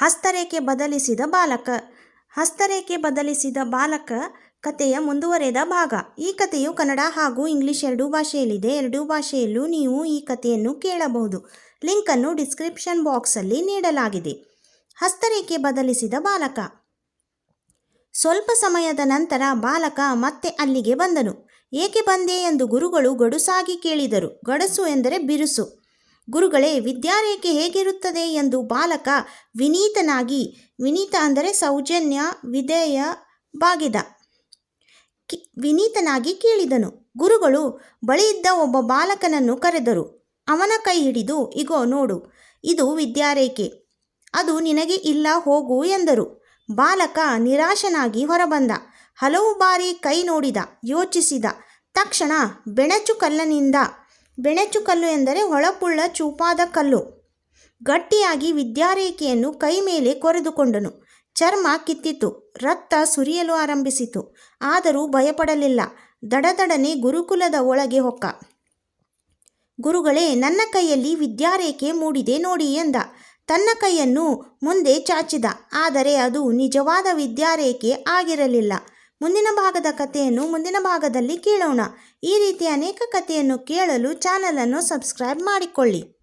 ಹಸ್ತರೇಖೆ ಬದಲಿಸಿದ ಬಾಲಕ. ಹಸ್ತರೇಖೆ ಬದಲಿಸಿದ ಬಾಲಕ ಕಥೆಯ ಮುಂದುವರೆದ ಭಾಗ. ಈ ಕಥೆಯು ಕನ್ನಡ ಹಾಗೂ ಇಂಗ್ಲಿಷ್ ಎರಡೂ ಭಾಷೆಯಲ್ಲಿದೆ. ಎರಡೂ ಭಾಷೆಯಲ್ಲೂ ನೀವು ಈ ಕಥೆಯನ್ನು ಕೇಳಬಹುದು. ಲಿಂಕನ್ನು ಡಿಸ್ಕ್ರಿಪ್ಷನ್ ಬಾಕ್ಸಲ್ಲಿ ನೀಡಲಾಗಿದೆ. ಹಸ್ತರೇಖೆ ಬದಲಿಸಿದ ಬಾಲಕ. ಸ್ವಲ್ಪ ಸಮಯದ ನಂತರ ಬಾಲಕ ಮತ್ತೆ ಅಲ್ಲಿಗೆ ಬಂದನು. ಏಕೆ ಬಂದೆ ಎಂದು ಗುರುಗಳು ಗಡುಸಾಗಿ ಕೇಳಿದರು. ಗಡುಸು ಎಂದರೆ ಬಿರುಸು. ಗುರುಗಳೇ, ವಿದ್ಯಾರೇಖೆ ಹೇಗಿರುತ್ತದೆ ಎಂದು ಬಾಲಕ ವಿನೀತನಾಗಿ, ವಿನೀತ ಅಂದರೆ ಸೌಜನ್ಯ, ವಿಧೇಯ, ಬಾಗಿದ, ವಿನೀತನಾಗಿ ಕೇಳಿದನು. ಗುರುಗಳು ಬಳಿಯಿದ್ದ ಒಬ್ಬ ಬಾಲಕನನ್ನು ಕರೆದರು. ಅವನ ಕೈ ಹಿಡಿದು, ಇಗೋ ನೋಡು, ಇದು ವಿದ್ಯಾರೇಖೆ. ಅದು ನಿನಗೆ ಇಲ್ಲ, ಹೋಗು ಎಂದರು. ಬಾಲಕ ನಿರಾಶನಾಗಿ ಹೊರಬಂದ. ಹಲವು ಬಾರಿ ಕೈ ನೋಡಿದ, ಯೋಚಿಸಿದ. ತಕ್ಷಣ ಬೆಣಚು ಕಲ್ಲು ಎಂದರೆ ಹೊಳಪುಳ್ಳ ಚೂಪಾದ ಕಲ್ಲು. ಗಟ್ಟಿಯಾಗಿ ವಿದ್ಯಾರೇಖೆಯನ್ನು ಕೈ ಮೇಲೆ ಕೊರೆದುಕೊಂಡನು. ಚರ್ಮ ಕಿತ್ತಿತು, ರಕ್ತ ಸುರಿಯಲು ಆರಂಭಿಸಿತು. ಆದರೂ ಭಯಪಡಲಿಲ್ಲ. ದಡದಡನೆ ಗುರುಕುಲದ ಒಳಗೆ ಹೊಕ್ಕ. ಗುರುಗಳೇ, ನನ್ನ ಕೈಯಲ್ಲಿ ವಿದ್ಯಾರೇಖೆ ಮೂಡಿದೆ ನೋಡಿ ಎಂದ. ತನ್ನ ಕೈಯನ್ನು ಮುಂದೆ ಚಾಚಿದ. ಆದರೆ ಅದು ನಿಜವಾದ ವಿದ್ಯಾರೇಖೆ ಆಗಿರಲಿಲ್ಲ. ಮುಂದಿನ ಭಾಗದ ಕಥೆಯನ್ನು ಮುಂದಿನ ಭಾಗದಲ್ಲಿ ಕೇಳೋಣ. ಈ ರೀತಿಯ ಅನೇಕ ಕಥೆಯನ್ನು ಕೇಳಲು ಚಾನಲನ್ನು ಸಬ್ಸ್ಕ್ರೈಬ್ ಮಾಡಿಕೊಳ್ಳಿ.